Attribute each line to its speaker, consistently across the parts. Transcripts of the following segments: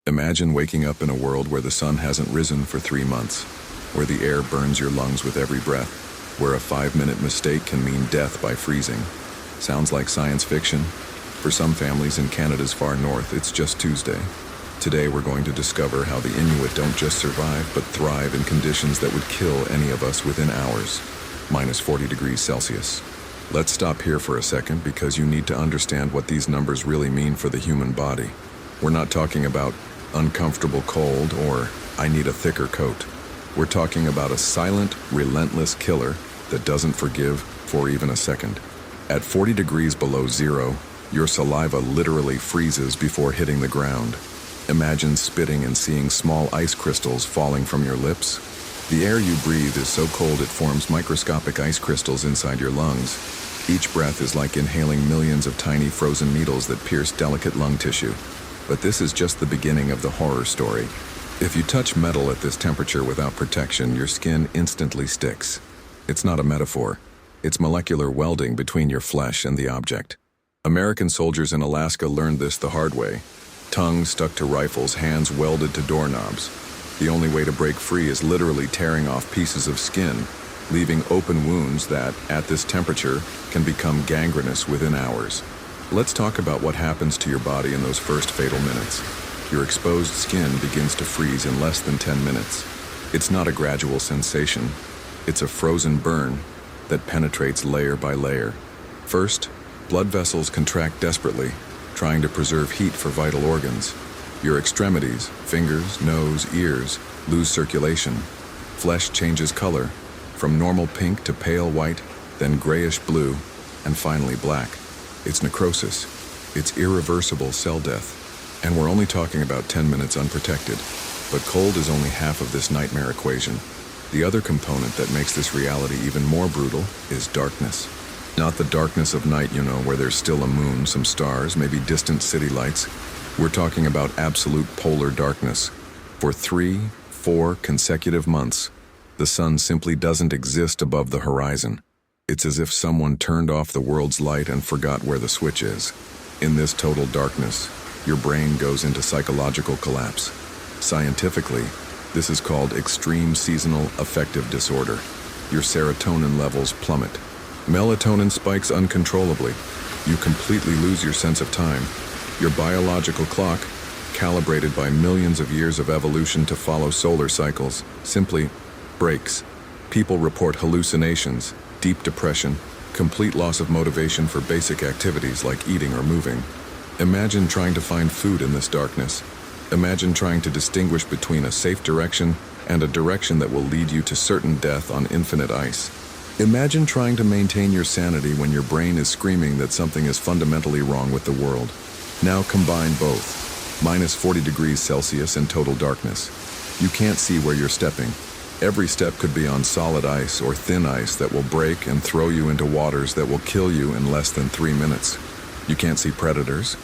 Speaker 1: Imagine waking up in a world where the sun hasn't risen for 3 months, where the air burns your lungs with every breath, where a 5-minute mistake can mean death by freezing. Sounds like science fiction? For some families in Canada's far north, it's just Tuesday. Today we're going to discover how the Inuit don't just survive, but thrive in conditions that would kill any of us within hours. Minus 40 degrees Celsius. Let's stop here for a second because you need to understand what these numbers really mean for the human body. We're not talking about uncomfortable cold or I need a thicker coat. We're talking about a silent, relentless killer that doesn't forgive for even a second. At 40 degrees below zero, your saliva literally freezes before hitting the ground. Imagine spitting and seeing small ice crystals falling from your lips. The air you breathe is so cold it forms microscopic ice crystals inside your lungs. Each breath is like inhaling millions of tiny frozen needles that pierce delicate lung tissue. But this is just the beginning of the horror story. If you touch metal at this temperature without protection, your skin instantly sticks. It's not a metaphor. It's molecular welding between your flesh and the object. American soldiers in Alaska learned this the hard way. Tongues stuck to rifles, hands welded to doorknobs. The only way to break free is literally tearing off pieces of skin, leaving open wounds that, at this temperature, can become gangrenous within hours. Let's talk about what happens to your body in those first fatal minutes. Your exposed skin begins to freeze in less than 10 minutes. It's not a gradual sensation. It's a frozen burn that penetrates layer by layer. First, blood vessels contract desperately, trying to preserve heat for vital organs. Your extremities, fingers, nose, ears, lose circulation. Flesh changes color, from normal pink to pale white, then grayish blue, and finally black. It's necrosis. It's irreversible cell death. And we're only talking about 10 minutes unprotected. But cold is only half of this nightmare equation. The other component that makes this reality even more brutal is darkness. Not the darkness of night, where there's still a moon, some stars, maybe distant city lights. We're talking about absolute polar darkness. For 3-4 consecutive months, the sun simply doesn't exist above the horizon. It's as if someone turned off the world's light and forgot where the switch is. In this total darkness, your brain goes into psychological collapse. Scientifically, this is called extreme seasonal affective disorder. Your serotonin levels plummet. Melatonin spikes uncontrollably. You completely lose your sense of time. Your biological clock, calibrated by millions of years of evolution to follow solar cycles, simply breaks. People report hallucinations, deep depression, complete loss of motivation for basic activities like eating or moving. Imagine trying to find food in this darkness. Imagine trying to distinguish between a safe direction and a direction that will lead you to certain death on infinite ice. Imagine trying to maintain your sanity when your brain is screaming that something is fundamentally wrong with the world. Now combine both. Minus 40 degrees Celsius and total darkness. You can't see where you're stepping. Every step could be on solid ice or thin ice that will break and throw you into waters that will kill you in less than 3 minutes. You can't see predators.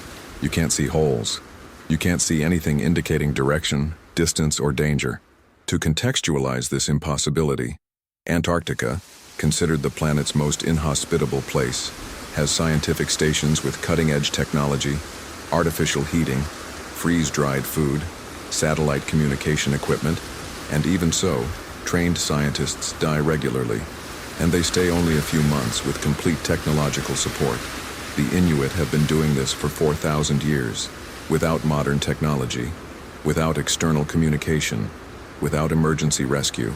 Speaker 1: You can't see holes. You can't see anything indicating direction, distance, or danger. To contextualize this impossibility, Antarctica, considered the planet's most inhospitable place, has scientific stations with cutting-edge technology, artificial heating, freeze-dried food, satellite communication equipment, and even so, trained scientists die regularly, and they stay only a few months with complete technological support. The Inuit have been doing this for 4,000 years, without modern technology, without external communication, without emergency rescue.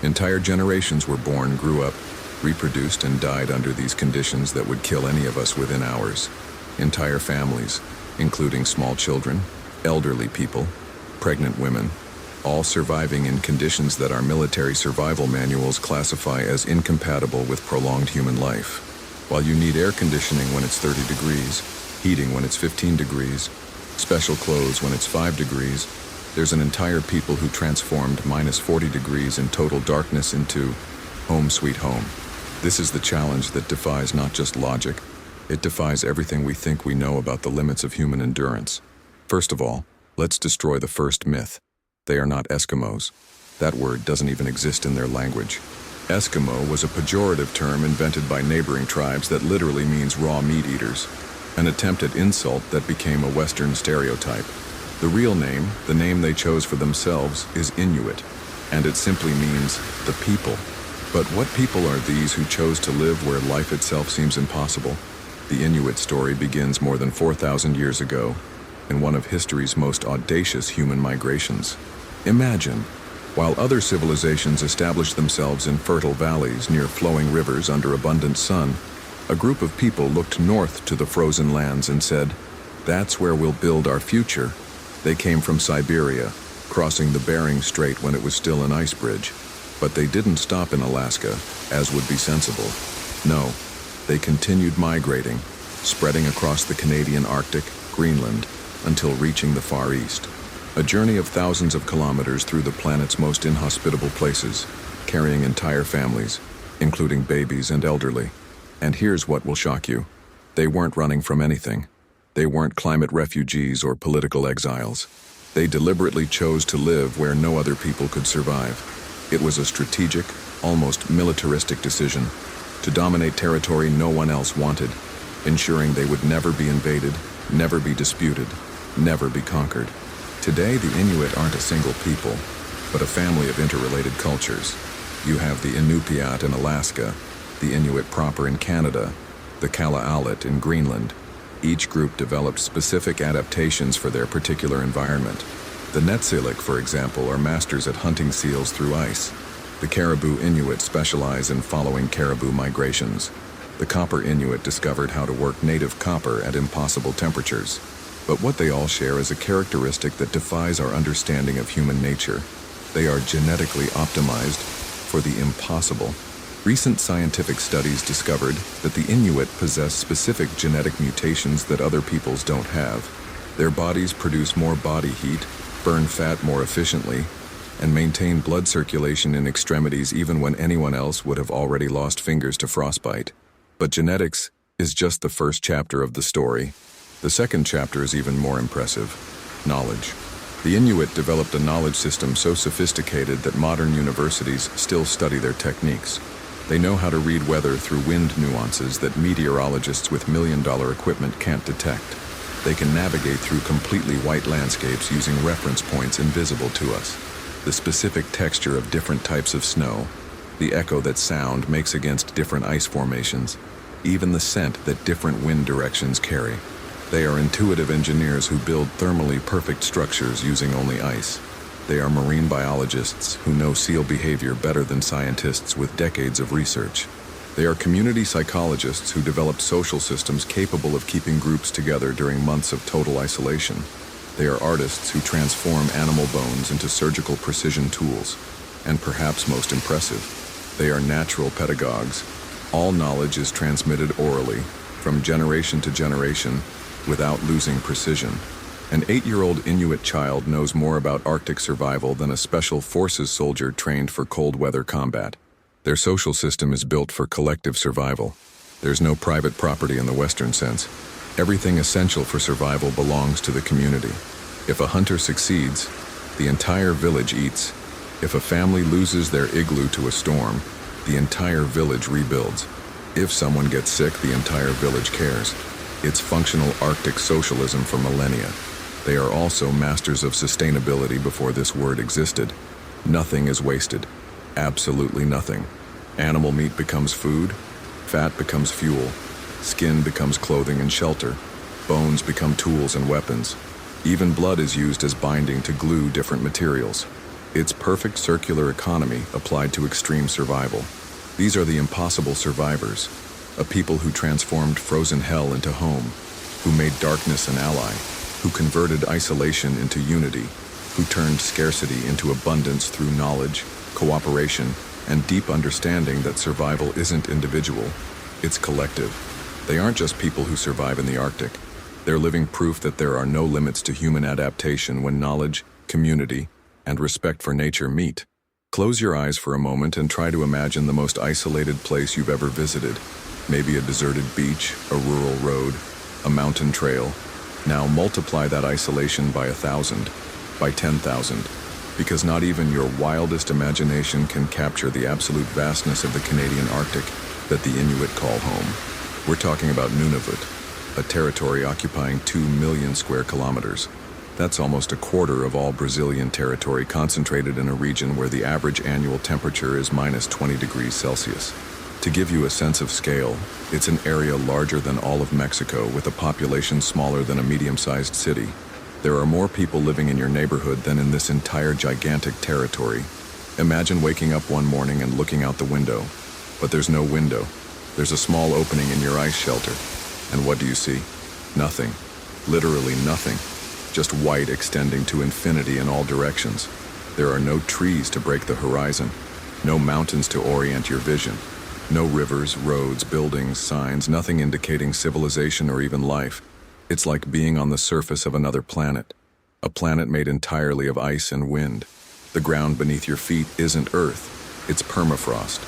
Speaker 1: Entire generations were born, grew up, reproduced, and died under these conditions that would kill any of us within hours. Entire families, including small children, elderly people, pregnant women, all surviving in conditions that our military survival manuals classify as incompatible with prolonged human life. While you need air conditioning when it's 30 degrees, heating when it's 15 degrees, special clothes when it's 5 degrees, there's an entire people who transformed minus 40 degrees in total darkness into home sweet home. This is the challenge that defies not just logic, it defies everything we think we know about the limits of human endurance. First of all, let's destroy the first myth. They are not Eskimos. That word doesn't even exist in their language. Eskimo was a pejorative term invented by neighboring tribes that literally means raw meat eaters, an attempt at insult that became a Western stereotype. The real name, the name they chose for themselves, is Inuit, and it simply means the people. But what people are these who chose to live where life itself seems impossible? The Inuit story begins more than 4,000 years ago, in one of history's most audacious human migrations. Imagine, while other civilizations established themselves in fertile valleys near flowing rivers under abundant sun, a group of people looked north to the frozen lands and said, "That's where we'll build our future." They came from Siberia, crossing the Bering Strait when it was still an ice bridge. But they didn't stop in Alaska, as would be sensible. No, they continued migrating, spreading across the Canadian Arctic, Greenland, until reaching the Far East. A journey of thousands of kilometers through the planet's most inhospitable places, carrying entire families, including babies and elderly. And here's what will shock you. They weren't running from anything. They weren't climate refugees or political exiles. They deliberately chose to live where no other people could survive. It was a strategic, almost militaristic decision to dominate territory no one else wanted, ensuring they would never be invaded, never be disputed, never be conquered. Today, the Inuit aren't a single people, but a family of interrelated cultures. You have the Inupiat in Alaska, the Inuit proper in Canada, the Kalaallit in Greenland. Each group developed specific adaptations for their particular environment. The Netsilik, for example, are masters at hunting seals through ice. The Caribou Inuit specialize in following caribou migrations. The Copper Inuit discovered how to work native copper at impossible temperatures. But what they all share is a characteristic that defies our understanding of human nature. They are genetically optimized for the impossible. Recent scientific studies discovered that the Inuit possess specific genetic mutations that other peoples don't have. Their bodies produce more body heat, burn fat more efficiently, and maintain blood circulation in extremities even when anyone else would have already lost fingers to frostbite. But genetics is just the first chapter of the story. The second chapter is even more impressive: knowledge. The Inuit developed a knowledge system so sophisticated that modern universities still study their techniques. They know how to read weather through wind nuances that meteorologists with million-dollar equipment can't detect. They can navigate through completely white landscapes using reference points invisible to us. The specific texture of different types of snow, the echo that sound makes against different ice formations, even the scent that different wind directions carry. They are intuitive engineers who build thermally perfect structures using only ice. They are marine biologists who know seal behavior better than scientists with decades of research. They are community psychologists who developed social systems capable of keeping groups together during months of total isolation. They are artists who transform animal bones into surgical precision tools. And perhaps most impressive, they are natural pedagogues. All knowledge is transmitted orally, from generation to generation, without losing precision. An 8-year-old Inuit child knows more about Arctic survival than a special forces soldier trained for cold weather combat. Their social system is built for collective survival. There's no private property in the Western sense. Everything essential for survival belongs to the community. If a hunter succeeds, the entire village eats. If a family loses their igloo to a storm, the entire village rebuilds. If someone gets sick, the entire village cares. It's functional Arctic socialism for millennia. They are also masters of sustainability before this word existed. Nothing is wasted. Absolutely nothing. Animal meat becomes food, fat becomes fuel, skin becomes clothing and shelter, bones become tools and weapons. Even blood is used as binding to glue different materials. It's perfect circular economy applied to extreme survival. These are the impossible survivors, a people who transformed frozen hell into home, who made darkness an ally, who converted isolation into unity, who turned scarcity into abundance through knowledge, cooperation, and deep understanding that survival isn't individual, it's collective. They aren't just people who survive in the Arctic. They're living proof that there are no limits to human adaptation when knowledge, community, and respect for nature meet. Close your eyes for a moment and try to imagine the most isolated place you've ever visited. Maybe a deserted beach, a rural road, a mountain trail. Now multiply that isolation by 1,000, by 10,000, because not even your wildest imagination can capture the absolute vastness of the Canadian Arctic that the Inuit call home. We're talking about Nunavut, a territory occupying 2 million square kilometers. That's almost a quarter of all Brazilian territory concentrated in a region where the average annual temperature is minus 20 degrees Celsius. To give you a sense of scale, it's an area larger than all of Mexico with a population smaller than a medium-sized city. There are more people living in your neighborhood than in this entire gigantic territory. Imagine waking up one morning and looking out the window. But there's no window. There's a small opening in your ice shelter. And what do you see? Nothing. Literally nothing. Just white extending to infinity in all directions. There are no trees to break the horizon. No mountains to orient your vision. No rivers, roads, buildings, signs, nothing indicating civilization or even life. It's like being on the surface of another planet. A planet made entirely of ice and wind. The ground beneath your feet isn't Earth. It's permafrost.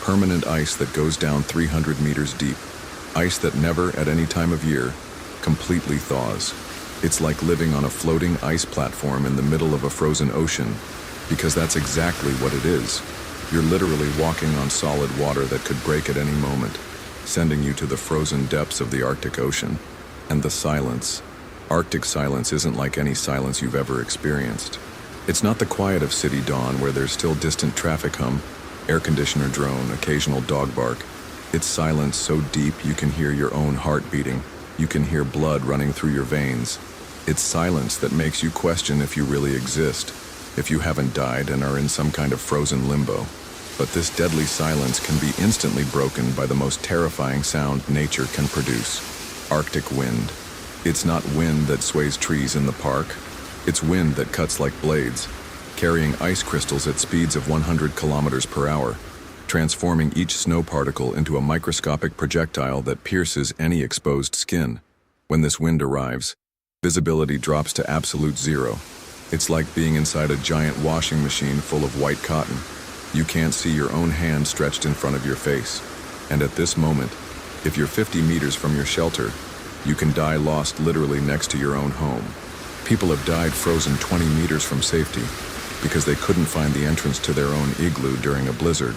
Speaker 1: Permanent ice that goes down 300 meters deep. Ice that never, at any time of year, completely thaws. It's like living on a floating ice platform in the middle of a frozen ocean, because that's exactly what it is. You're literally walking on solid water that could break at any moment, sending you to the frozen depths of the Arctic Ocean. And the silence. Arctic silence isn't like any silence you've ever experienced. It's not the quiet of city dawn where there's still distant traffic hum, air conditioner drone, occasional dog bark. It's silence so deep you can hear your own heart beating. You can hear blood running through your veins. It's silence that makes you question if you really exist, if you haven't died and are in some kind of frozen limbo. But this deadly silence can be instantly broken by the most terrifying sound nature can produce. Arctic wind. It's not wind that sways trees in the park. It's wind that cuts like blades, carrying ice crystals at speeds of 100 kilometers per hour, transforming each snow particle into a microscopic projectile that pierces any exposed skin. When this wind arrives, visibility drops to absolute zero. It's like being inside a giant washing machine full of white cotton. You can't see your own hand stretched in front of your face. And at this moment, if you're 50 meters from your shelter, you can die lost literally next to your own home. People have died frozen 20 meters from safety because they couldn't find the entrance to their own igloo during a blizzard.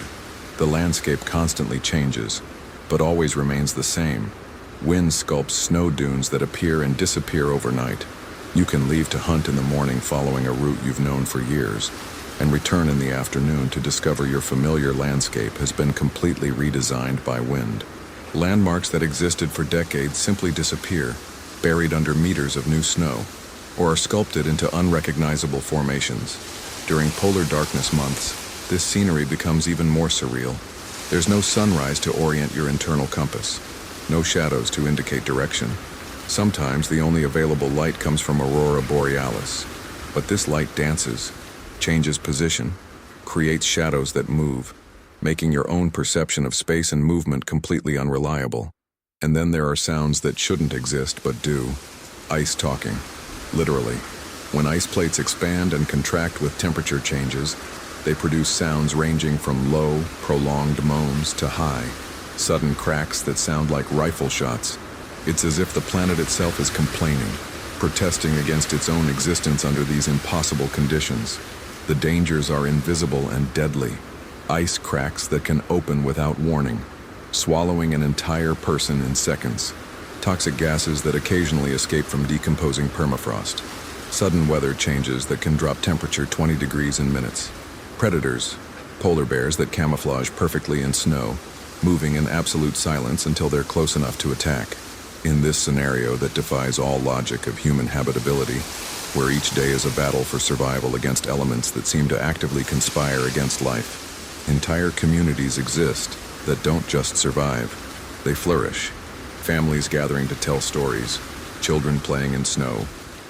Speaker 1: The landscape constantly changes, but always remains the same. Wind sculpts snow dunes that appear and disappear overnight. You can leave to hunt in the morning following a route you've known for years, and return in the afternoon to discover your familiar landscape has been completely redesigned by wind. Landmarks that existed for decades simply disappear, buried under meters of new snow, or are sculpted into unrecognizable formations. During polar darkness months, this scenery becomes even more surreal. There's no sunrise to orient your internal compass, no shadows to indicate direction. Sometimes the only available light comes from Aurora Borealis, but this light dances, changes position, creates shadows that move, making your own perception of space and movement completely unreliable. And then there are sounds that shouldn't exist but do. Ice talking. Literally. When ice plates expand and contract with temperature changes, they produce sounds ranging from low, prolonged moans to high, sudden cracks that sound like rifle shots. It's as if the planet itself is complaining, protesting against its own existence under these impossible conditions. The dangers are invisible and deadly. Ice cracks that can open without warning, swallowing an entire person in seconds. Toxic gases that occasionally escape from decomposing permafrost. Sudden weather changes that can drop temperature 20 degrees in minutes. Predators, polar bears that camouflage perfectly in snow, moving in absolute silence until they're close enough to attack. In this scenario that defies all logic of human habitability, where each day is a battle for survival against elements that seem to actively conspire against life, entire communities exist that don't just survive, they flourish. Families gathering to tell stories, children playing in snow,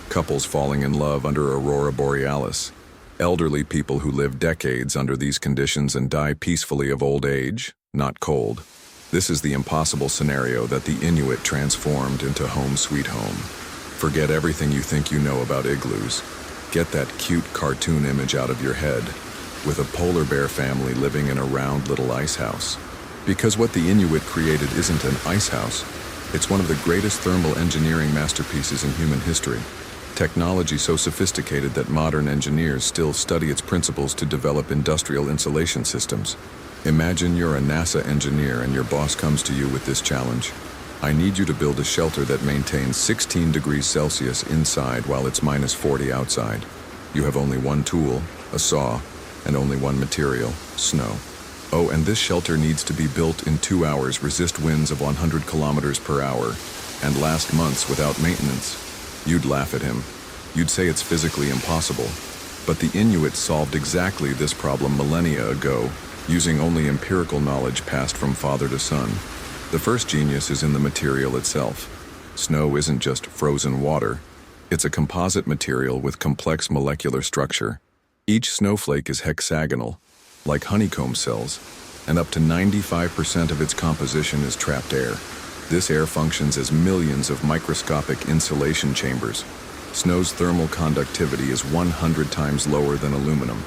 Speaker 1: couples falling in love under Aurora Borealis, elderly people who live decades under these conditions and die peacefully of old age, not cold. This is the impossible scenario that the Inuit transformed into home sweet home. Forget everything you think you know about igloos. Get that cute cartoon image out of your head, with a polar bear family living in a round little ice house. Because what the Inuit created isn't an ice house, it's one of the greatest thermal engineering masterpieces in human history. Technology so sophisticated that modern engineers still study its principles to develop industrial insulation systems. Imagine you're a NASA engineer and your boss comes to you with this challenge. I need you to build a shelter that maintains 16 degrees Celsius inside while it's minus 40 outside. You have only one tool, a saw, and only one material, snow. Oh, and this shelter needs to be built in 2 hours, resist winds of 100 kilometers per hour, and last months without maintenance. You'd laugh at him. You'd say it's physically impossible. But the Inuit solved exactly this problem millennia ago, using only empirical knowledge passed from father to son. The first genius is in the material itself. Snow isn't just frozen water. It's a composite material with complex molecular structure. Each snowflake is hexagonal, like honeycomb cells, and up to 95% of its composition is trapped air. This air functions as millions of microscopic insulation chambers. Snow's thermal conductivity is 100 times lower than aluminum.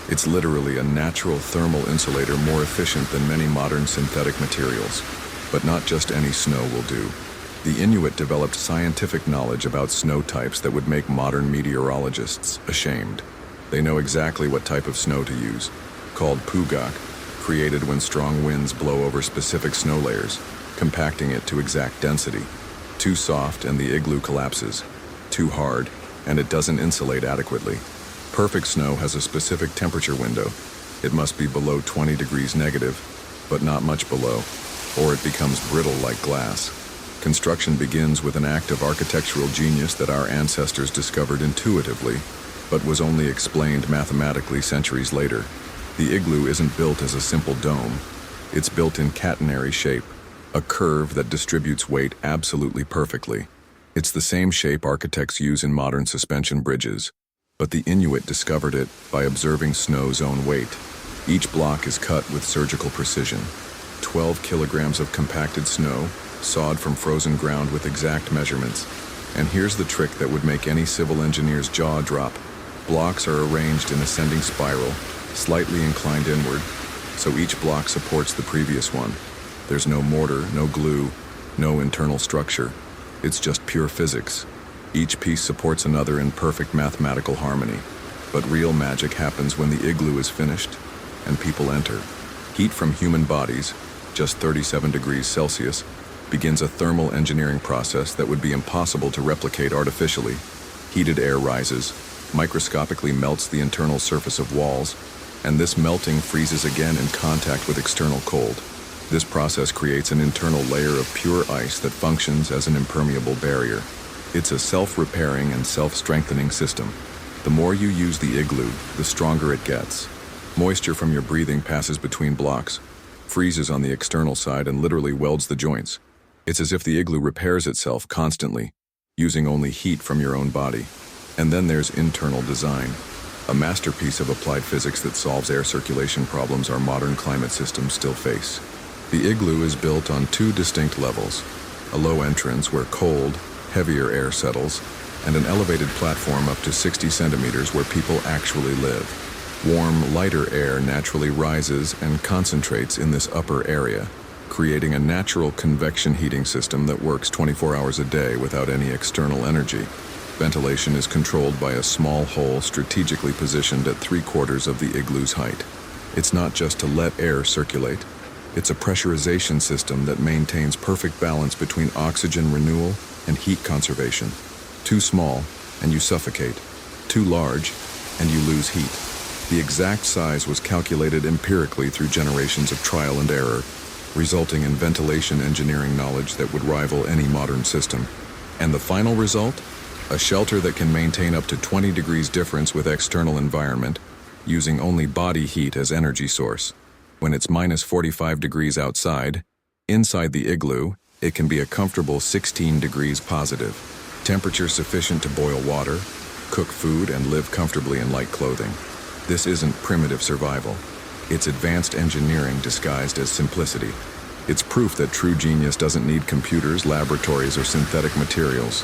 Speaker 1: It's literally a natural thermal insulator, more efficient than many modern synthetic materials. But not just any snow will do. The Inuit developed scientific knowledge about snow types that would make modern meteorologists ashamed. They know exactly what type of snow to use, called pugak, created when strong winds blow over specific snow layers, compacting it to exact density. Too soft and the igloo collapses. Too hard, and it doesn't insulate adequately. Perfect snow has a specific temperature window. It must be below 20 degrees negative, but not much below, or it becomes brittle like glass. Construction begins with an act of architectural genius that our ancestors discovered intuitively, but was only explained mathematically centuries later. The igloo isn't built as a simple dome. It's built in catenary shape, a curve that distributes weight absolutely perfectly. It's the same shape architects use in modern suspension bridges, but the Inuit discovered it by observing snow's own weight. Each block is cut with surgical precision. 12 kilograms of compacted snow, sawed from frozen ground with exact measurements. And here's the trick that would make any civil engineer's jaw drop. Blocks are arranged in ascending spiral, slightly inclined inward, so each block supports the previous one. There's no mortar, no glue, no internal structure. It's just pure physics. Each piece supports another in perfect mathematical harmony. But real magic happens when the igloo is finished and people enter. Heat from human bodies, just 37 degrees Celsius, begins a thermal engineering process that would be impossible to replicate artificially. Heated air rises, microscopically melts the internal surface of walls, and this melting freezes again in contact with external cold. This process creates an internal layer of pure ice that functions as an impermeable barrier. It's a self-repairing and self-strengthening system. The more you use the igloo, the stronger it gets. Moisture from your breathing passes between blocks, freezes on the external side, and literally welds the joints. It's as if the igloo repairs itself constantly, using only heat from your own body. And then there's internal design, a masterpiece of applied physics that solves air circulation problems our modern climate systems still face. The igloo is built on two distinct levels, a low entrance where cold, heavier air settles, and an elevated platform up to 60 centimeters where people actually live. Warm, lighter air naturally rises and concentrates in this upper area, creating a natural convection heating system that works 24 hours a day without any external energy. Ventilation is controlled by a small hole strategically positioned at 3/4 of the igloo's height. It's not just to let air circulate. It's a pressurization system that maintains perfect balance between oxygen renewal and heat conservation. Too small, and you suffocate. Too large, and you lose heat. The exact size was calculated empirically through generations of trial and error, resulting in ventilation engineering knowledge that would rival any modern system. And the final result? A shelter that can maintain up to 20 degrees difference with external environment, using only body heat as energy source. When it's minus 45 degrees outside, inside the igloo, it can be a comfortable 16 degrees positive. Temperature sufficient to boil water, cook food, and live comfortably in light clothing. This isn't primitive survival. It's advanced engineering disguised as simplicity. It's proof that true genius doesn't need computers, laboratories, or synthetic materials.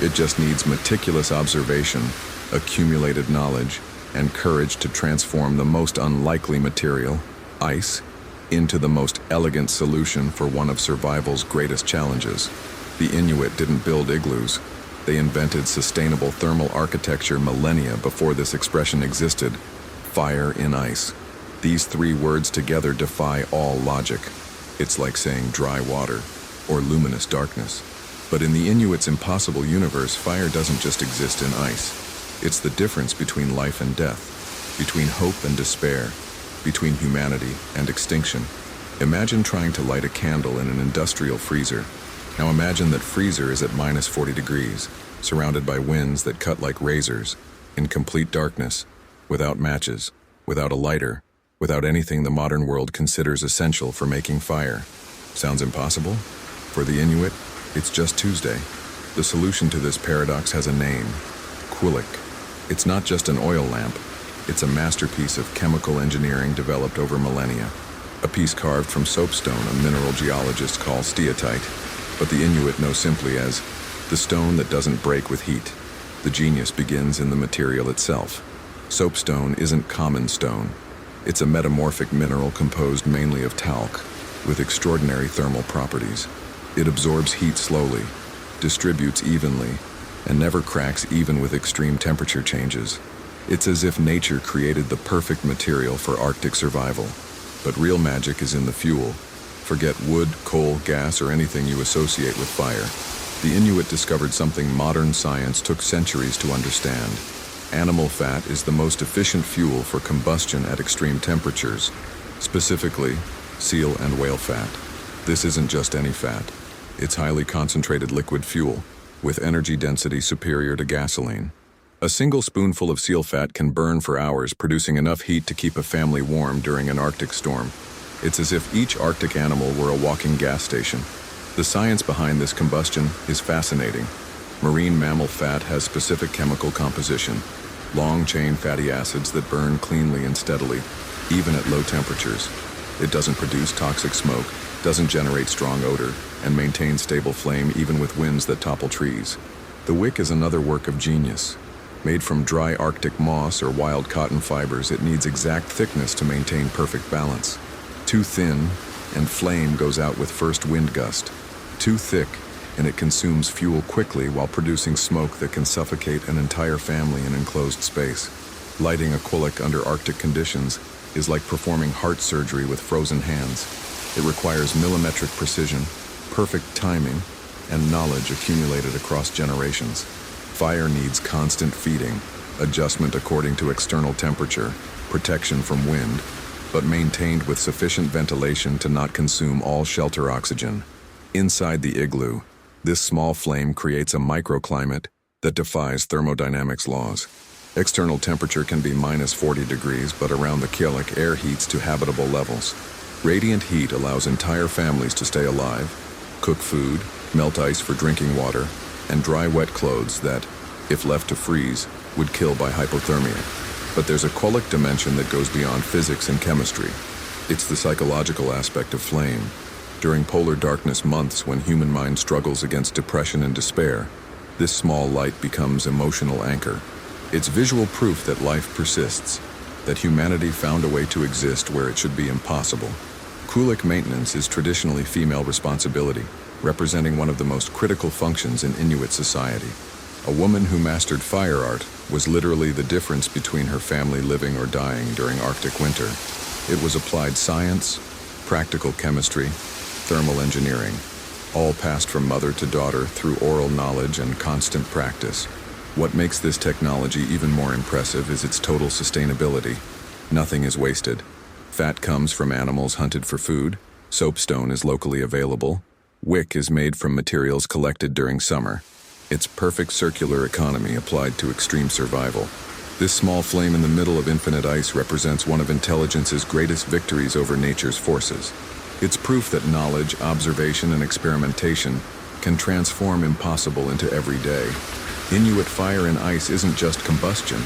Speaker 1: It just needs meticulous observation, accumulated knowledge, and courage to transform the most unlikely material, ice, into the most elegant solution for one of survival's greatest challenges. The Inuit didn't build igloos. They invented sustainable thermal architecture millennia before this expression existed: fire in ice. These three words together defy all logic. It's like saying dry water. or luminous darkness. But in the Inuit's impossible universe, fire doesn't just exist in ice. It's the difference between life and death, between hope and despair, between humanity and extinction. Imagine trying to light a candle in an industrial freezer. Now imagine that freezer is at -40 degrees, surrounded by winds that cut like razors, in complete darkness, without matches, without a lighter, without anything the modern world considers essential for making fire. Sounds impossible? For the Inuit, it's just Tuesday. The solution to this paradox has a name: Quillik. It's not just an oil lamp, it's a masterpiece of chemical engineering developed over millennia. A piece carved from soapstone a mineral geologists call steatite, but the Inuit know simply as the stone that doesn't break with heat. The genius begins in the material itself. Soapstone isn't common stone. It's a metamorphic mineral composed mainly of talc, with extraordinary thermal properties. It absorbs heat slowly, distributes evenly, and never cracks even with extreme temperature changes. It's as if nature created the perfect material for Arctic survival. But real magic is in the fuel. Forget wood, coal, gas, or anything you associate with fire. The Inuit discovered something modern science took centuries to understand. Animal fat is the most efficient fuel for combustion at extreme temperatures, specifically seal and whale fat. This isn't just any fat. It's highly concentrated liquid fuel, with energy density superior to gasoline. A single spoonful of seal fat can burn for hours, producing enough heat to keep a family warm during an Arctic storm. It's as if each Arctic animal were a walking gas station. The science behind this combustion is fascinating. Marine mammal fat has specific chemical composition, long-chain fatty acids that burn cleanly and steadily, even at low temperatures. It doesn't produce toxic smoke, doesn't generate strong odor, and maintains stable flame even with winds that topple trees. The wick is another work of genius. Made from dry Arctic moss or wild cotton fibers, it needs exact thickness to maintain perfect balance. Too thin, and flame goes out with first wind gust. Too thick, and it consumes fuel quickly while producing smoke that can suffocate an entire family in enclosed space. Lighting a quillik under Arctic conditions is like performing heart surgery with frozen hands. It requires millimetric precision, perfect timing, and knowledge accumulated across generations. Fire needs constant feeding, adjustment according to external temperature, protection from wind, but maintained with sufficient ventilation to not consume all shelter oxygen. Inside the igloo, this small flame creates a microclimate that defies thermodynamics laws. External temperature can be -40 degrees, but around the quillik, air heats to habitable levels. Radiant heat allows entire families to stay alive, cook food, melt ice for drinking water, and dry wet clothes that, if left to freeze, would kill by hypothermia. But there's a quillik dimension that goes beyond physics and chemistry. It's the psychological aspect of flame. During polar darkness months, when human mind struggles against depression and despair, this small light becomes emotional anchor. It's visual proof that life persists, that humanity found a way to exist where it should be impossible. Quillik maintenance is traditionally female responsibility, representing one of the most critical functions in Inuit society. A woman who mastered fire art was literally the difference between her family living or dying during Arctic winter. It was applied science, practical chemistry, thermal engineering, all passed from mother to daughter through oral knowledge and constant practice. What makes this technology even more impressive is its total sustainability. Nothing is wasted. Fat comes from animals hunted for food, soapstone is locally available, wick is made from materials collected during summer. It's perfect circular economy applied to extreme survival. This small flame in the middle of infinite ice represents one of intelligence's greatest victories over nature's forces. It's proof that knowledge, observation, and experimentation can transform impossible into everyday. Inuit fire and ice isn't just combustion.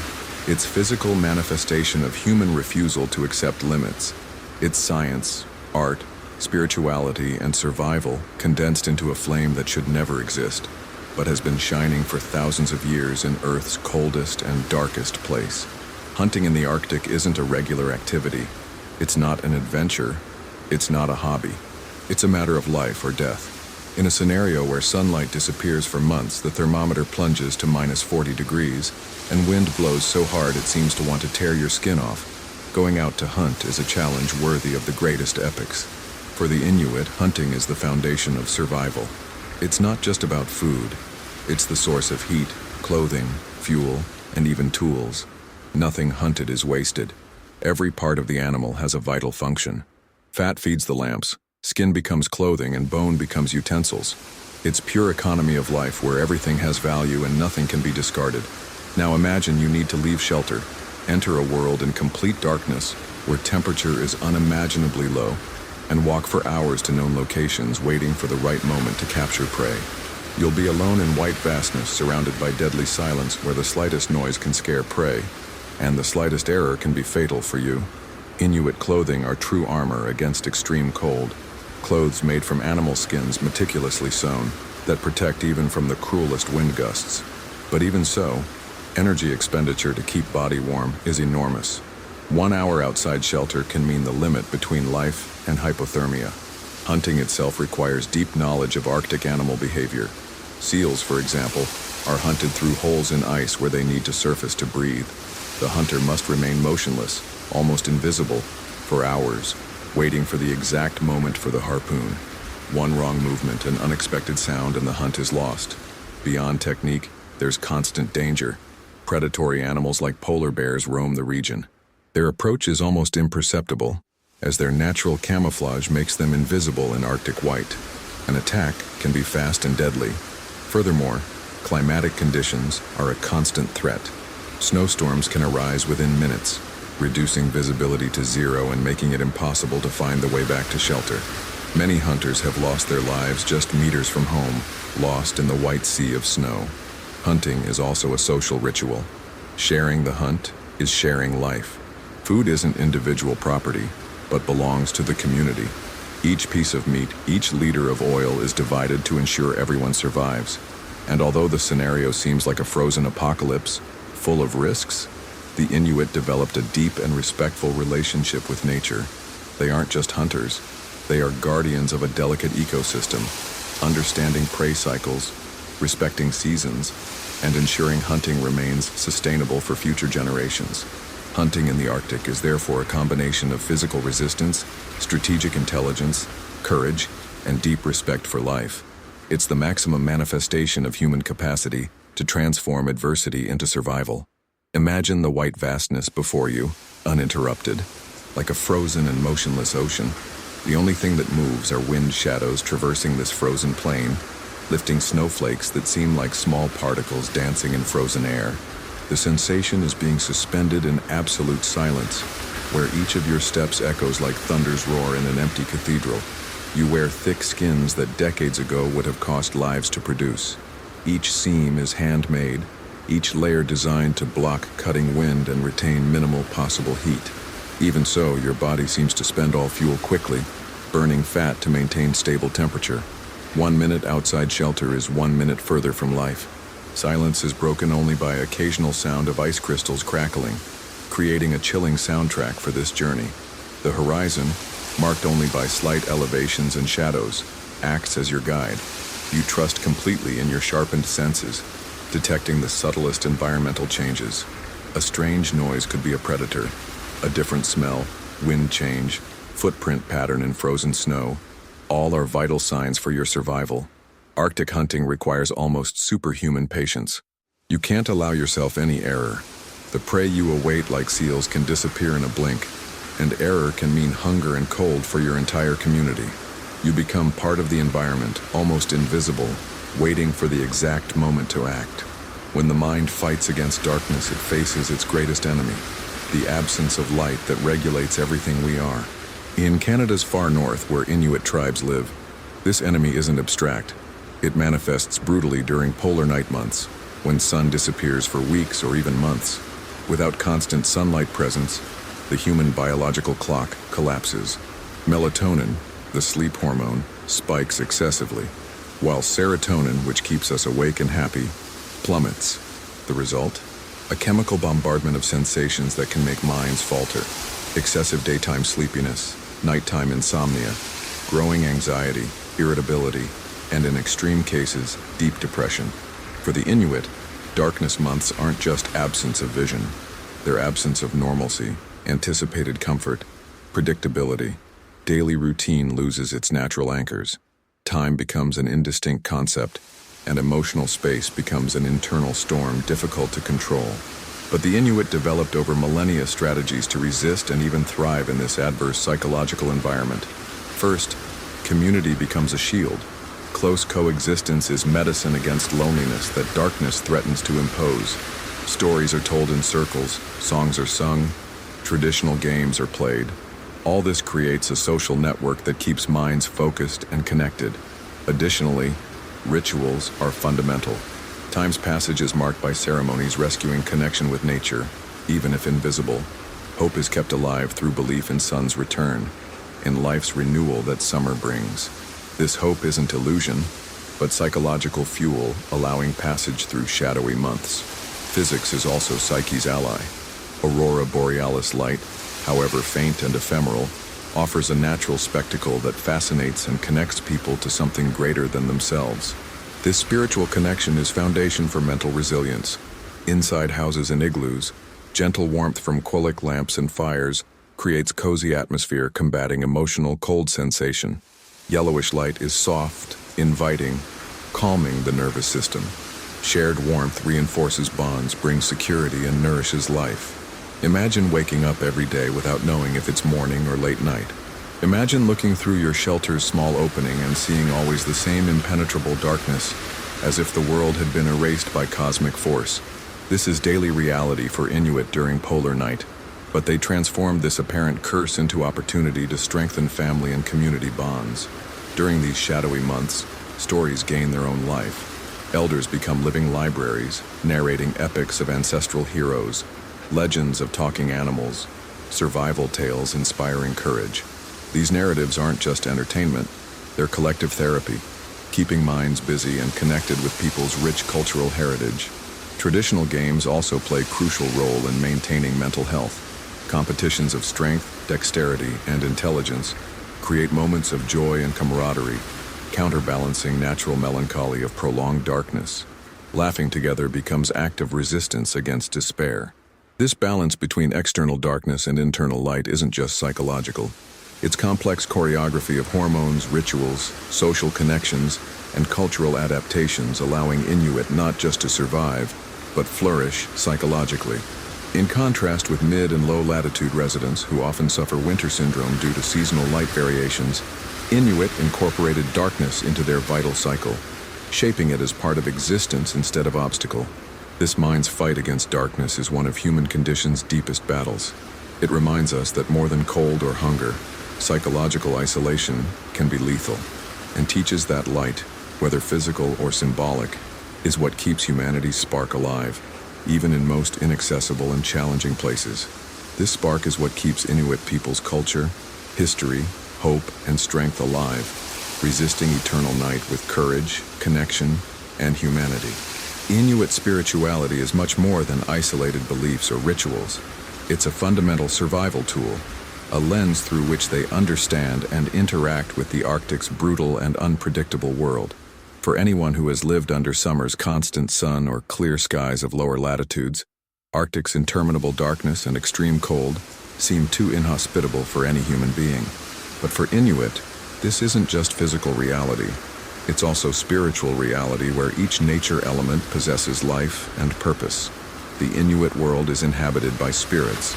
Speaker 1: It's physical manifestation of human refusal to accept limits. It's science, art, spirituality, and survival condensed into a flame that should never exist, but has been shining for thousands of years in Earth's coldest and darkest place. Hunting in the Arctic isn't a regular activity. It's not an adventure. It's not a hobby. It's a matter of life or death. In a scenario where sunlight disappears for months, the thermometer plunges to -40 degrees, and wind blows so hard it seems to want to tear your skin off. Going out to hunt is a challenge worthy of the greatest epics. For the Inuit, hunting is the foundation of survival. It's not just about food. It's the source of heat, clothing, fuel, and even tools. Nothing hunted is wasted. Every part of the animal has a vital function. Fat feeds the lamps, skin becomes clothing, and bone becomes utensils. It's pure economy of life where everything has value and nothing can be discarded. Now imagine you need to leave shelter, enter a world in complete darkness where temperature is unimaginably low, and walk for hours to known locations waiting for the right moment to capture prey. You'll be alone in white vastness surrounded by deadly silence where the slightest noise can scare prey, and the slightest error can be fatal for you. Inuit clothing are true armor against extreme cold. Clothes made from animal skins meticulously sewn that protect even from the cruelest wind gusts. But even so, energy expenditure to keep body warm is enormous. 1 hour outside shelter can mean the limit between life and hypothermia. Hunting itself requires deep knowledge of Arctic animal behavior. Seals, for example, are hunted through holes in ice where they need to surface to breathe. The hunter must remain motionless, almost invisible, for hours, waiting for the exact moment for the harpoon. One wrong movement, an unexpected sound, and the hunt is lost. Beyond technique, there's constant danger. Predatory animals like polar bears roam the region. Their approach is almost imperceptible, as their natural camouflage makes them invisible in Arctic white. An attack can be fast and deadly. Furthermore, climatic conditions are a constant threat. Snowstorms can arise within minutes, reducing visibility to zero and making it impossible to find the way back to shelter. Many hunters have lost their lives just meters from home, lost in the white sea of snow. Hunting is also a social ritual. Sharing the hunt is sharing life. Food isn't individual property, but belongs to the community. Each piece of meat, each liter of oil is divided to ensure everyone survives. And although the scenario seems like a frozen apocalypse, full of risks, the Inuit developed a deep and respectful relationship with nature. They aren't just hunters, they are guardians of a delicate ecosystem, understanding prey cycles, respecting seasons, and ensuring hunting remains sustainable for future generations. Hunting in the Arctic is therefore a combination of physical resistance, strategic intelligence, courage, and deep respect for life. It's the maximum manifestation of human capacity to transform adversity into survival. Imagine the white vastness before you, uninterrupted, like a frozen and motionless ocean. The only thing that moves are wind shadows traversing this frozen plain, lifting snowflakes that seem like small particles dancing in frozen air. The sensation is being suspended in absolute silence, where each of your steps echoes like thunder's roar in an empty cathedral. You wear thick skins that decades ago would have cost lives to produce. Each seam is handmade, each layer designed to block cutting wind and retain minimal possible heat. Even so, your body seems to spend all fuel quickly, burning fat to maintain stable temperature. 1 minute outside shelter is 1 minute further from life. Silence is broken only by occasional sound of ice crystals crackling, creating a chilling soundtrack for this journey. The horizon, marked only by slight elevations and shadows, acts as your guide. You trust completely in your sharpened senses, detecting the subtlest environmental changes. A strange noise could be a predator, a different smell, wind change, footprint pattern in frozen snow. All are vital signs for your survival. Arctic hunting requires almost superhuman patience. You can't allow yourself any error. The prey you await like seals can disappear in a blink, and error can mean hunger and cold for your entire community. You become part of the environment, almost invisible, waiting for the exact moment to act. When the mind fights against darkness, it faces its greatest enemy, the absence of light that regulates everything we are. In Canada's far north, where Inuit tribes live, this enemy isn't abstract. It manifests brutally during polar night months, when sun disappears for weeks or even months. Without constant sunlight presence, the human biological clock collapses. Melatonin, the sleep hormone, spikes excessively, while serotonin, which keeps us awake and happy, plummets. The result? A chemical bombardment of sensations that can make minds falter. Excessive daytime sleepiness, nighttime insomnia, growing anxiety, irritability, and in extreme cases, deep depression. For the Inuit, darkness months aren't just absence of vision. They're absence of normalcy, anticipated comfort, predictability, daily routine loses its natural anchors. Time becomes an indistinct concept, and emotional space becomes an internal storm difficult to control. But the Inuit developed over millennia strategies to resist and even thrive in this adverse psychological environment. First, community becomes a shield. Close coexistence is medicine against loneliness that darkness threatens to impose. Stories are told in circles, songs are sung, traditional games are played. All this creates a social network that keeps minds focused and connected. Additionally, rituals are fundamental. Time's passage is marked by ceremonies rescuing connection with nature, even if invisible. Hope is kept alive through belief in sun's return, in life's renewal that summer brings. This hope isn't illusion, but psychological fuel, allowing passage through shadowy months. Physics is also psyche's ally. Aurora borealis light, however faint and ephemeral, offers a natural spectacle that fascinates and connects people to something greater than themselves. This spiritual connection is foundation for mental resilience. Inside houses and igloos, gentle warmth from Quilic lamps and fires creates cozy atmosphere combating emotional cold sensation. Yellowish light is soft, inviting, calming the nervous system. Shared warmth reinforces bonds, brings security, and nourishes life. Imagine waking up every day without knowing if it's morning or late night. Imagine looking through your shelter's small opening and seeing always the same impenetrable darkness, as if the world had been erased by cosmic force. This is daily reality for Inuit during polar night, but they transformed this apparent curse into opportunity to strengthen family and community bonds. During these shadowy months, stories gain their own life. Elders become living libraries, narrating epics of ancestral heroes, legends of talking animals, survival tales inspiring courage. These narratives aren't just entertainment, they're collective therapy, keeping minds busy and connected with people's rich cultural heritage. Traditional games also play a crucial role in maintaining mental health. Competitions of strength, dexterity, and intelligence create moments of joy and camaraderie, counterbalancing natural melancholy of prolonged darkness. Laughing together becomes active resistance against despair. This balance between external darkness and internal light isn't just psychological. It's complex choreography of hormones, rituals, social connections, and cultural adaptations, allowing Inuit not just to survive, but flourish psychologically. In contrast with mid- and low-latitude residents who often suffer winter syndrome due to seasonal light variations, Inuit incorporated darkness into their vital cycle, shaping it as part of existence instead of obstacle. This mind's fight against darkness is one of human condition's deepest battles. It reminds us that more than cold or hunger, psychological isolation can be lethal, and teaches that light, whether physical or symbolic, is what keeps humanity's spark alive, even in most inaccessible and challenging places. This spark is what keeps Inuit people's culture, history, hope, and strength alive, resisting eternal night with courage, connection, and humanity. Inuit spirituality is much more than isolated beliefs or rituals. It's a fundamental survival tool, a lens through which they understand and interact with the Arctic's brutal and unpredictable world. For anyone who has lived under summer's constant sun or clear skies of lower latitudes, Arctic's interminable darkness and extreme cold seem too inhospitable for any human being. But for Inuit, this isn't just physical reality. It's also spiritual reality where each nature element possesses life and purpose. The Inuit world is inhabited by spirits.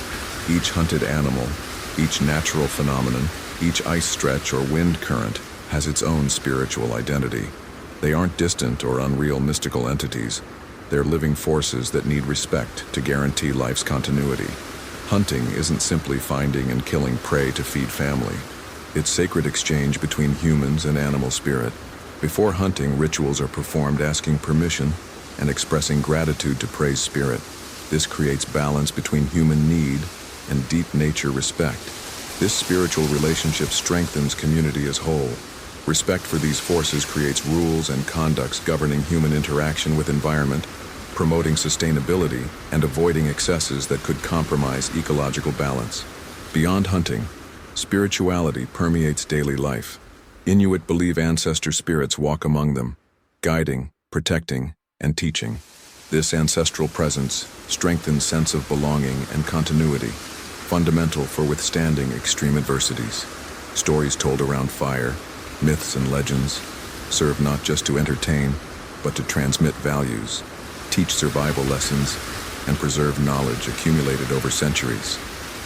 Speaker 1: Each hunted animal, each natural phenomenon, each ice stretch or wind current has its own spiritual identity. They aren't distant or unreal mystical entities. They're living forces that need respect to guarantee life's continuity. Hunting isn't simply finding and killing prey to feed family. It's sacred exchange between humans and animal spirit. Before hunting, rituals are performed asking permission and expressing gratitude to prey's spirit. This creates balance between human need and deep nature respect. This spiritual relationship strengthens community as whole. Respect for these forces creates rules and conducts governing human interaction with environment, promoting sustainability and avoiding excesses that could compromise ecological balance. Beyond hunting, spirituality permeates daily life. Inuit believe ancestor spirits walk among them, guiding, protecting, and teaching. This ancestral presence strengthens sense of belonging and continuity, fundamental for withstanding extreme adversities. Stories told around fire, myths and legends, serve not just to entertain, but to transmit values, teach survival lessons, and preserve knowledge accumulated over centuries.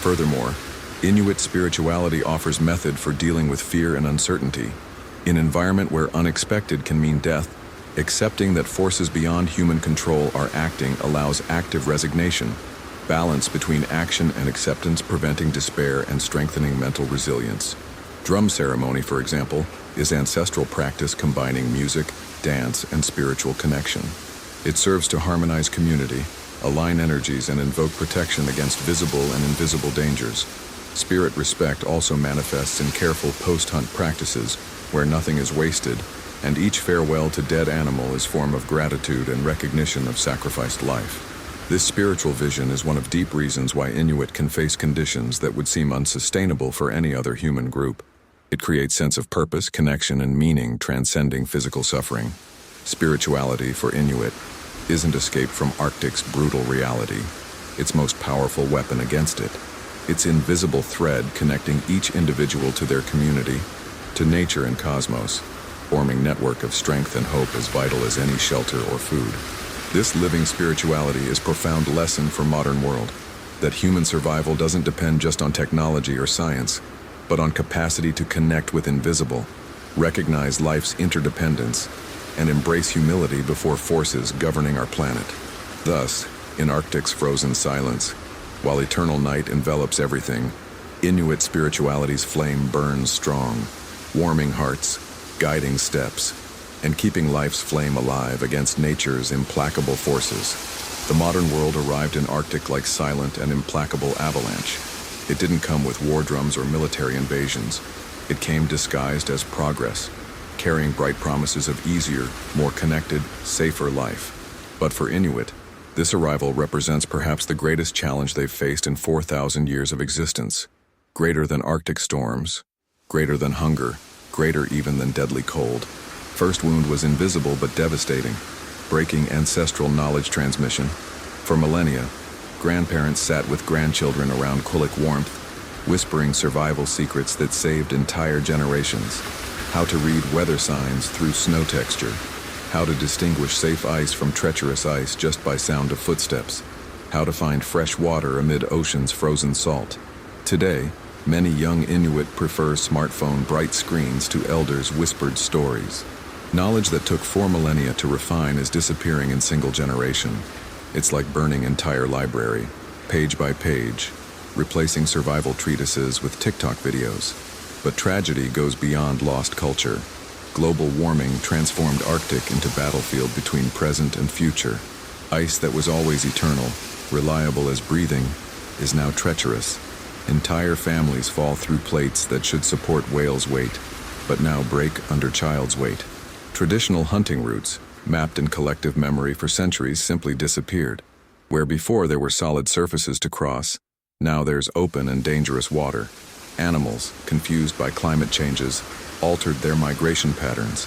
Speaker 1: Furthermore, Inuit spirituality offers method for dealing with fear and uncertainty. In an environment where unexpected can mean death, accepting that forces beyond human control are acting allows active resignation, balance between action and acceptance, preventing despair and strengthening mental resilience. Drum ceremony, for example, is ancestral practice combining music, dance, and spiritual connection. It serves to harmonize community, align energies, and invoke protection against visible and invisible dangers. Spirit respect also manifests in careful post-hunt practices, where nothing is wasted, and each farewell to dead animal is form of gratitude and recognition of sacrificed life. This spiritual vision is one of deep reasons why Inuit can face conditions that would seem unsustainable for any other human group. It creates sense of purpose, connection, and meaning transcending physical suffering. Spirituality for Inuit isn't escape from Arctic's brutal reality. Its most powerful weapon against it. Its invisible thread connecting each individual to their community, to nature and cosmos, forming network of strength and hope as vital as any shelter or food. This living spirituality is a profound lesson for modern world, that human survival doesn't depend just on technology or science, but on capacity to connect with invisible, recognize life's interdependence, and embrace humility before forces governing our planet. Thus, in Arctic's frozen silence, while eternal night envelops everything, Inuit spirituality's flame burns strong, warming hearts, guiding steps, and keeping life's flame alive against nature's implacable forces. The modern world arrived in Arctic like silent and implacable avalanche. It didn't come with war drums or military invasions. It came disguised as progress, carrying bright promises of easier, more connected, safer life. But for Inuit, this arrival represents perhaps the greatest challenge they've faced in 4,000 years of existence. Greater than Arctic storms, greater than hunger, greater even than deadly cold. First wound was invisible but devastating, breaking ancestral knowledge transmission. For millennia, grandparents sat with grandchildren around Kulik warmth, whispering survival secrets that saved entire generations. How to read weather signs through snow texture. How to distinguish safe ice from treacherous ice just by sound of footsteps. How to find fresh water amid ocean's frozen salt. Today, many young Inuit prefer smartphone bright screens to elders' whispered stories. Knowledge that took 4 millennia to refine is disappearing in single generation. It's like burning entire library, page by page, replacing survival treatises with TikTok videos. But tragedy goes beyond lost culture. Global warming transformed Arctic into battlefield between present and future. Ice that was always eternal, reliable as breathing, is now treacherous. Entire families fall through plates that should support whales' weight, but now break under child's weight. Traditional hunting routes, mapped in collective memory for centuries, simply disappeared. Where before there were solid surfaces to cross, now there's open and dangerous water. Animals, confused by climate changes, altered their migration patterns.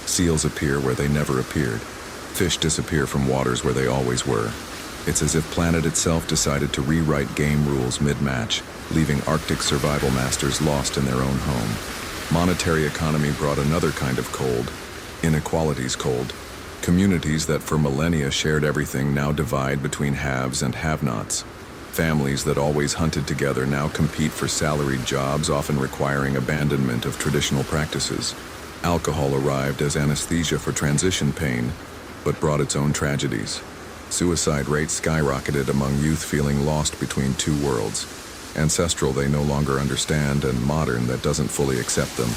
Speaker 1: Seals appear where they never appeared. Fish disappear from waters where they always were. It's as if planet itself decided to rewrite game rules mid-match, leaving Arctic survival masters lost in their own home. Monetary economy brought another kind of cold, inequalities cold. Communities that for millennia shared everything now divide between haves and have-nots. Families that always hunted together now compete for salaried jobs, often requiring abandonment of traditional practices. Alcohol arrived as anesthesia for transition pain, but brought its own tragedies. Suicide rates skyrocketed among youth feeling lost between two worlds. Ancestral they no longer understand, and modern that doesn't fully accept them.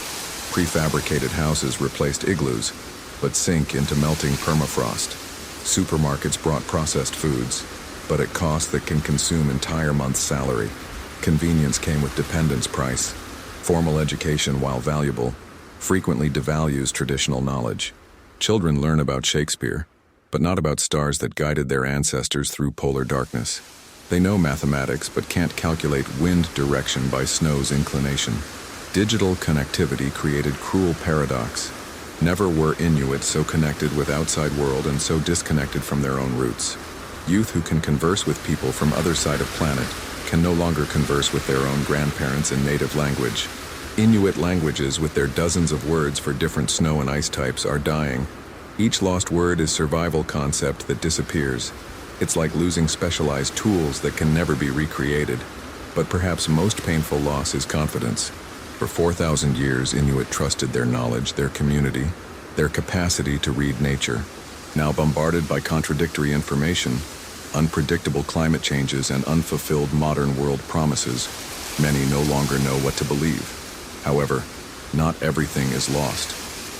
Speaker 1: Prefabricated houses replaced igloos, but sink into melting permafrost. Supermarkets brought processed foods, but at cost that can consume entire month's salary. Convenience came with dependence price. Formal education, while valuable, frequently devalues traditional knowledge. Children learn about Shakespeare, but not about stars that guided their ancestors through polar darkness. They know mathematics, but can't calculate wind direction by snow's inclination. Digital connectivity created cruel paradox. Never were Inuit so connected with outside world and so disconnected from their own roots. Youth who can converse with people from other side of planet can no longer converse with their own grandparents in native language. Inuit languages, with their dozens of words for different snow and ice types, are dying. Each lost word is survival concept that disappears. It's like losing specialized tools that can never be recreated. But perhaps most painful loss is confidence. For 4,000 years, Inuit trusted their knowledge, their community, their capacity to read nature. Now bombarded by contradictory information, unpredictable climate changes, and unfulfilled modern world promises, many no longer know what to believe. However, not everything is lost.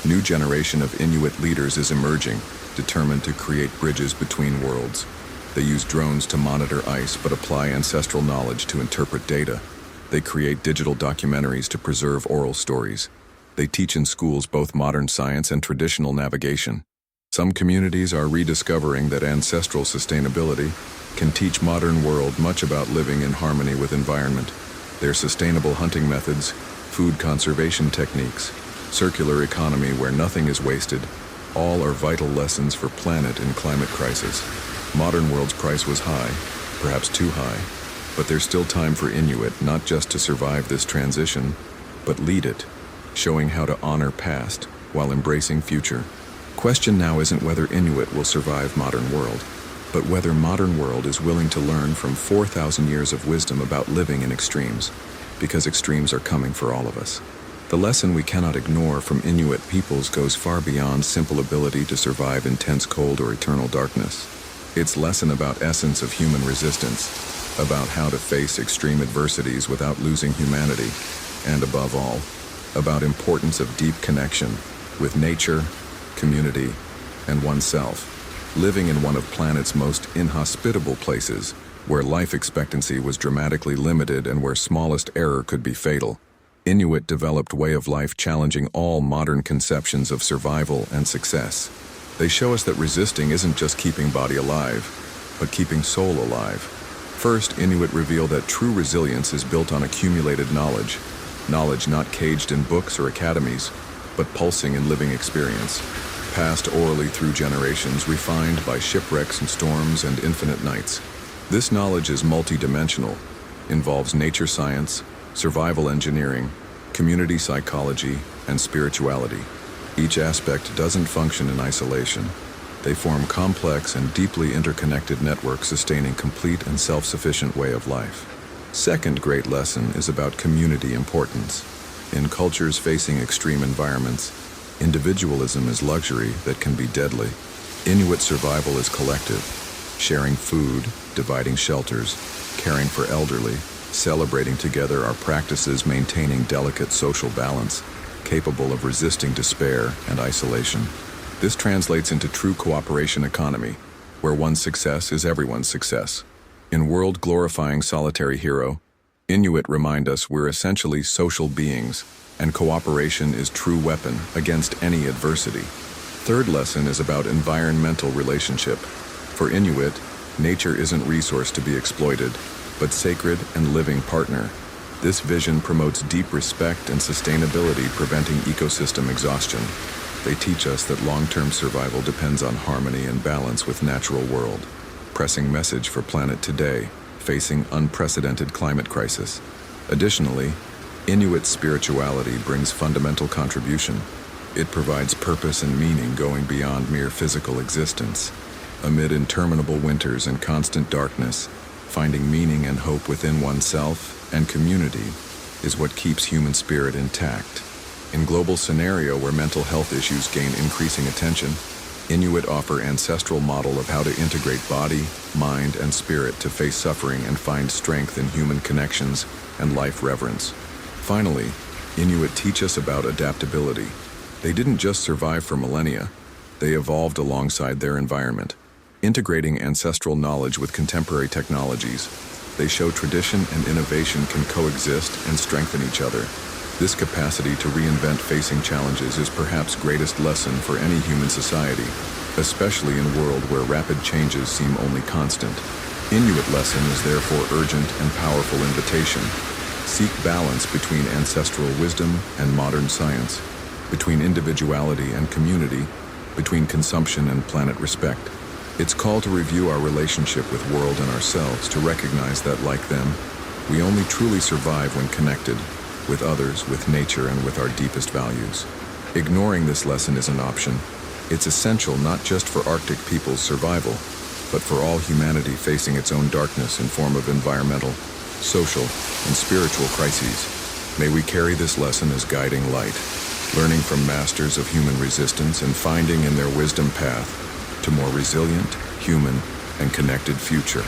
Speaker 1: New generation of Inuit leaders is emerging, determined to create bridges between worlds. They use drones to monitor ice but apply ancestral knowledge to interpret data. They create digital documentaries to preserve oral stories. They teach in schools both modern science and traditional navigation. Some communities are rediscovering that ancestral sustainability can teach modern world much about living in harmony with environment. Their sustainable hunting methods, food conservation techniques, circular economy where nothing is wasted, all are vital lessons for planet in climate crisis. Modern world's price was high, perhaps too high, but there's still time for Inuit not just to survive this transition, but lead it, showing how to honor past while embracing future. Question now isn't whether Inuit will survive modern world, but whether modern world is willing to learn from 4,000 years of wisdom about living in extremes, because extremes are coming for all of us. The lesson we cannot ignore from Inuit peoples goes far beyond simple ability to survive intense cold or eternal darkness. It's lesson about essence of human resistance, about how to face extreme adversities without losing humanity, and above all, about importance of deep connection with nature, community, and oneself. Living in one of planet's most inhospitable places, where life expectancy was dramatically limited and where smallest error could be fatal, Inuit developed way of life challenging all modern conceptions of survival and success. They show us that resisting isn't just keeping body alive, but keeping soul alive. First, Inuit reveal that true resilience is built on accumulated knowledge not caged in books or academies, but pulsing in living experience, passed orally through generations, refined by shipwrecks and storms and infinite nights. This knowledge is multidimensional, involves nature science, survival engineering, community psychology, and spirituality. Each aspect doesn't function in isolation. They form complex and deeply interconnected networks sustaining complete and self-sufficient way of life. Second great lesson is about community importance. In cultures facing extreme environments, individualism is luxury that can be deadly. Inuit survival is collective, sharing food, dividing shelters, caring for elderly, celebrating together are practices maintaining delicate social balance, capable of resisting despair and isolation. This translates into true cooperation economy, where one's success is everyone's success. In world-glorifying solitary hero, Inuit remind us we're essentially social beings, and cooperation is true weapon against any adversity. Third lesson is about environmental relationship. For Inuit, nature isn't resource to be exploited, but sacred and living partner. This vision promotes deep respect and sustainability, preventing ecosystem exhaustion. They teach us that long-term survival depends on harmony and balance with natural world. Pressing message for planet today, facing unprecedented climate crisis. Additionally, Inuit spirituality brings fundamental contribution. It provides purpose and meaning going beyond mere physical existence. Amid interminable winters and constant darkness, finding meaning and hope within oneself and community is what keeps human spirit intact. In global scenario where mental health issues gain increasing attention, Inuit offer ancestral model of how to integrate body, mind, and spirit to face suffering and find strength in human connections and life reverence. Finally, Inuit teach us about adaptability. They didn't just survive for millennia, they evolved alongside their environment. Integrating ancestral knowledge with contemporary technologies, they show tradition and innovation can coexist and strengthen each other. This capacity to reinvent facing challenges is perhaps greatest lesson for any human society, especially in a world where rapid changes seem only constant. Inuit lesson is therefore urgent and powerful invitation. Seek balance between ancestral wisdom and modern science, between individuality and community, between consumption and planet respect. It's call to review our relationship with world and ourselves, to recognize that, like them, we only truly survive when connected, with others, with nature, and with our deepest values. Ignoring this lesson isn't an option. It's essential not just for Arctic people's survival, but for all humanity facing its own darkness in form of environmental, social, and spiritual crises. May we carry this lesson as guiding light, learning from masters of human resistance and finding in their wisdom path to more resilient, human, and connected future.